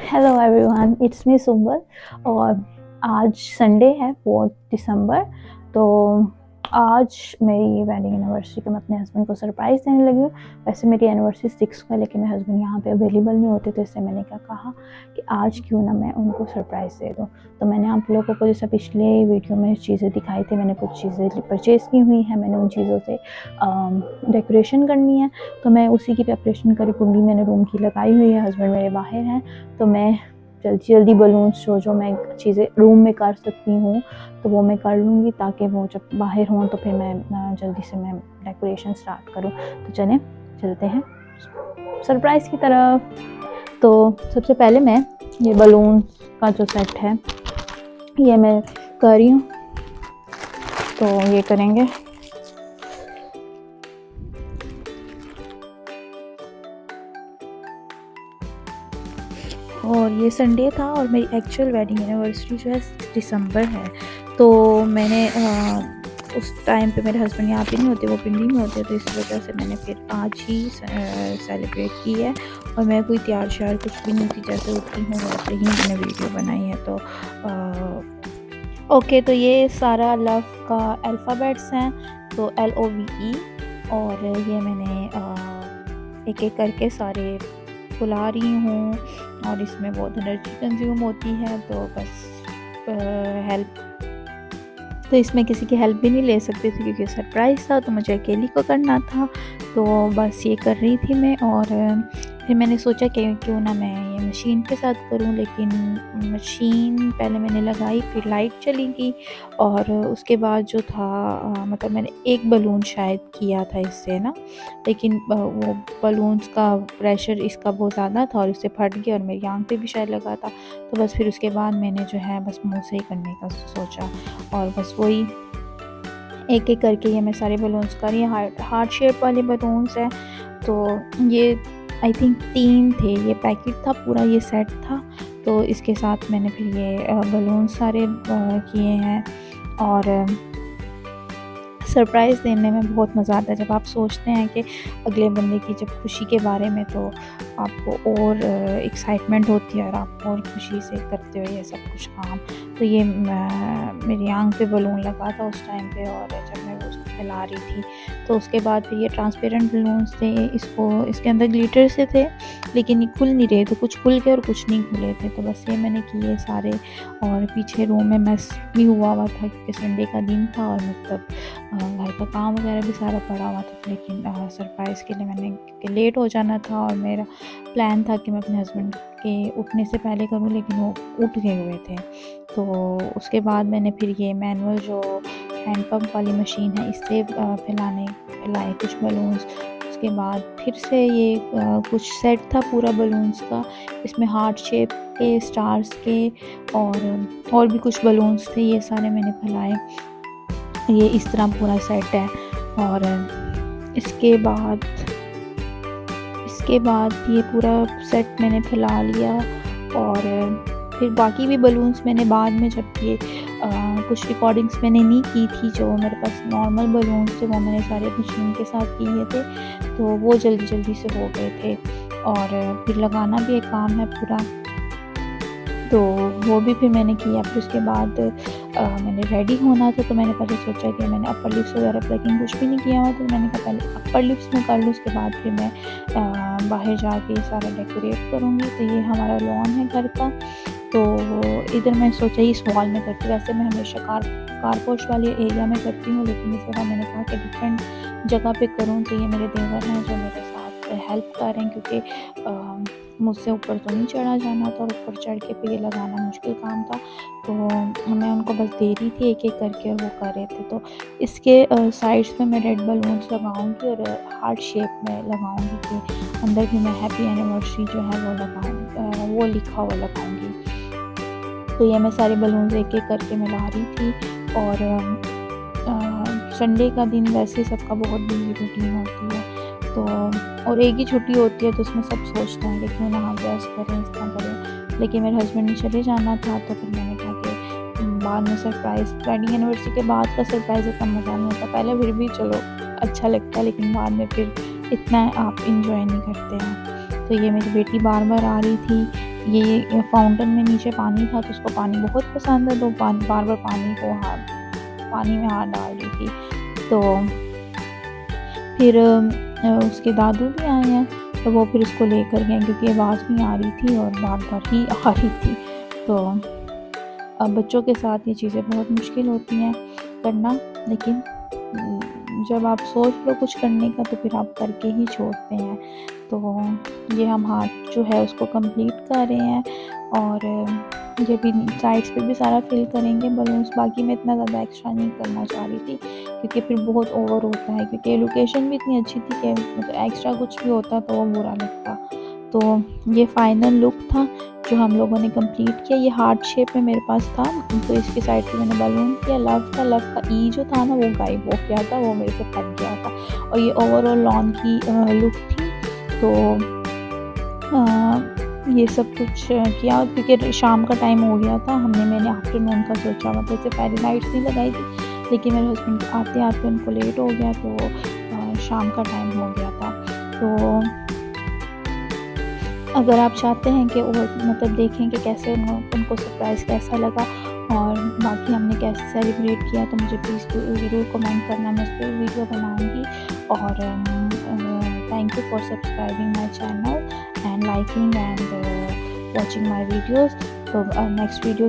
Hello everyone, it's me Sumbal. और आज Sunday है 4 दिसंबर। तो आज मेरी वेडिंग एनिवर्सरी को मैं अपने हस्बैंड को सरप्राइज़ देने लगी हूँ। वैसे मेरी एनिवर्सरी 6 को है, लेकिन मेरे हस्बैंड यहाँ पे अवेलेबल नहीं होते, तो इससे मैंने क्या कहा कि आज क्यों ना मैं उनको सरप्राइज़ दे दूँ। तो मैंने आप लोगों को जैसा पिछले वीडियो में चीज़ें दिखाई थी, मैंने कुछ चीज़ें परचेज़ की हुई हैं। मैंने उन चीज़ों से डेकोरेशन करनी है, तो मैं उसी की प्रेपरेशन करी। कुंडी मैंने रूम की लगाई हुई है, हस्बैंड मेरे बाहर हैं, तो मैं जल्दी जल्दी बलून्स जो मैं चीज़ें रूम में कर सकती हूँ तो वो मैं कर लूँगी, ताकि वो जब बाहर हों तो फिर मैं जल्दी से मैं डेकोरेशन स्टार्ट करूँ। तो चलें चलते हैं सरप्राइज़ की तरफ। तो सबसे पहले मैं ये बलून का जो सेट है ये मैं कर रही हूँ। तो ये करेंगे, और ये संडे था और मेरी एक्चुअल वेडिंग एनिवर्सरी जो है 6 दिसंबर है। तो मैंने उस टाइम पे मेरे हस्बैंड यहाँ पे नहीं होते, वो पिंडी में होते, तो इस वजह से मैंने फिर आज ही सेलिब्रेट की है। और मैं कोई तैयार श्यार कुछ भी नहीं थी, जैसे उठी हूँ वैसे ही मैंने वीडियो बनाई है। तो ओके, तो ये सारा लव का अल्फ़ाबेट्स हैं, तो LOVE। और ये मैंने एक एक करके सारे फुला रही हूँ, और इसमें बहुत एनर्जी कंज्यूम होती है, तो बस हेल्प तो इसमें किसी की हेल्प भी नहीं ले सकती थी, क्योंकि सरप्राइज़ था, तो मुझे अकेली को करना था। तो बस ये कर रही थी मैं। और फिर मैंने सोचा कि क्यों ना मैं ये मशीन के साथ करूं, लेकिन मशीन पहले मैंने लगाई, फिर लाइट चली गई, और उसके बाद जो था मतलब मैंने एक बलून शायद किया था इससे ना, लेकिन वो बलून्स का प्रेशर इसका बहुत ज़्यादा था और इससे फट गया, और मेरी आँख पे भी शायद लगा था। तो बस फिर उसके बाद मैंने जो है बस मुँह से ही करने का सोचा, और बस वही एक एक करके ये मैं सारे बलून्स कर रही हूँ। हार्ट शेप वाले बलून्स हैं, तो ये आई थिंक 3 थे, ये पैकेट था पूरा, ये सेट था। तो इसके साथ मैंने फिर ये बलून सारे किए हैं। और सरप्राइज़ देने में बहुत मज़ा आता है जब आप सोचते हैं कि अगले बंदे की जब खुशी के बारे में, तो आपको और एक्साइटमेंट होती है और आप और खुशी से करते हो ये सब कुछ काम। तो ये मेरी आँख पे बलून लगा था उस टाइम पे, और जब मैं उसको फैला रही थी, तो उसके बाद फिर ये ट्रांसपेरेंट बलून्स थे, इसके अंदर ग्लिटर से थे, लेकिन ये खुल नहीं रहे थे, कुछ खुल गए और कुछ नहीं खुले थे। तो बस ये मैंने किए सारे। और पीछे रूम में मेस भी हुआ था, क्योंकि संडे का दिन था, और मतलब घर का काम वगैरह भी सारा पड़ा हुआ था। लेकिन सरप्राइज़ के लिए मैंने, क्योंकि लेट हो जाना था, और मेरा प्लान था कि मैं अपने हस्बैंड के उठने से पहले करूं, लेकिन वो उठ गए हुए थे। तो उसके बाद मैंने फिर ये मैनुअल जो हैंड पंप वाली मशीन है, इससे फैलाए कुछ बलून्स। उसके बाद फिर से ये कुछ सेट था पूरा बलून्स का, इसमें हार्ट शेप के, स्टार्स के, और भी कुछ बलून्स थे, ये सारे मैंने फैलाए। ये इस तरह पूरा सेट है। और इसके बाद ये पूरा सेट मैंने फैला लिया। और फिर बाकी भी बलून्स मैंने बाद में, जब ये कुछ रिकॉर्डिंग्स मैंने नहीं की थी, जो मेरे पास नॉर्मल बलून्स थे वो मैंने सारे मशीन के साथ किए थे, तो वो जल्दी जल्दी से हो गए थे। और फिर लगाना भी एक काम है पूरा, तो वो भी फिर मैंने किया। फिर उसके बाद मैंने रेडी होना था, तो मैंने पहले सोचा कि मैंने अपर लिप्स वगैरह प्लगिंग कुछ भी नहीं किया हुआ, तो मैंने कहा पहले अपर लिप्स में कर लूँ, उसके बाद फिर मैं बाहर जाके सारा डेकोरेट करूँगी। तो ये हमारा लॉन है घर का, तो इधर मैं सोचा इस हॉल में करती। वैसे मैं हमेशा कारपोश वाले एरिया में करती हूँ, लेकिन इस बार मैंने कहा कि डिफरेंट जगह पे करूँ। तो ये मेरे देवर हैं जो मेरे साथ हेल्प कर रहे हैं, क्योंकि मुझसे ऊपर तो नहीं चढ़ा जाना था, और ऊपर चढ़ के फिर ये लगाना मुश्किल काम था। तो मैं उनको बस दे रही थी एक एक करके, और वो कर रहे थे। तो इसके साइड्स में मैं रेड बलून्स लगाऊंगी, और हार्ट शेप में लगाऊंगी, कि अंदर भी मैं हैप्पी एनिवर्सरी जो है वो लिखा हुआ लगाऊंगी। तो ये मैं सारे बलून्स एक एक करके मैं ला रही थी। और संडे का दिन वैसे सबका बहुत बिजी रूटीन होती है, तो और एक ही छुट्टी होती है, तो उसमें सब सोचते हैं कि क्यों ना हम रेस्ट करें, इस तरह करें। लेकिन मेरे हस्बैंड ने चले जाना था, तो फिर मैंने कहा कि बाद में सरप्राइज़, वेडिंग एनिवर्सरी के बाद का सरप्राइज़ इतना मज़ा नहीं होता। पहले फिर भी चलो अच्छा लगता है, लेकिन बाद में फिर इतना आप इंजॉय नहीं करते हैं। तो ये मेरी बेटी बार बार आ रही थी, ये फाउंटेन में नीचे पानी था, तो उसको पानी बहुत पसंद है, तो बार-बार पानी में हाथ डाल रही थी। तो फिर उसके दादू भी आए हैं, तो वो फिर उसको लेकर गए क्योंकि आवाज़ नहीं आ रही थी और बार-बार ही आ रही थी। तो अब बच्चों के साथ ये चीज़ें बहुत मुश्किल होती हैं करना, लेकिन जब आप सोच लो कुछ करने का तो फिर आप करके ही छोड़ते हैं। तो ये हम हाथ जो है उसको कंप्लीट कर रहे हैं, और ये भी साइड्स पे भी सारा फिल करेंगे बलून्स। बाकी मैं इतना ज़्यादा एक्स्ट्रा नहीं करना चाह रही थी क्योंकि फिर बहुत ओवर होता है, क्योंकि लोकेशन भी इतनी अच्छी थी कि मतलब एक्स्ट्रा कुछ भी होता तो वो बुरा लगता। तो ये फाइनल लुक था जो हम लोगों ने कंप्लीट किया। ये हार्ट शेप में मेरे पास था, तो इसके साइड पे मैंने बलून किया। लव का ई जो था ना वो गायब हो गया था, वो मेरे से फट गया था। और ये ओवरऑल लॉन की लुक थी। तो ये सब कुछ किया क्योंकि शाम का टाइम हो गया था। मैंने आफ्टरनून का सोचा हुआ था, इससे पहले लाइट्स नहीं लगाई थी, लेकिन मेरे हस्बैंड आते-आते उनको लेट हो गया, तो शाम का टाइम हो गया था। तो अगर आप चाहते हैं कि और मतलब देखें कि कैसे उनको सरप्राइज़ कैसा लगा और बाकी हमने कैसे सेलिब्रेट किया, तो मुझे प्लीज़ ज़रूर कमेंट करना, मैं उस पर वीडियो बनाऊँगी। और thank you for subscribing my channel and liking and watching my videos. तो नेक्स्ट वीडियो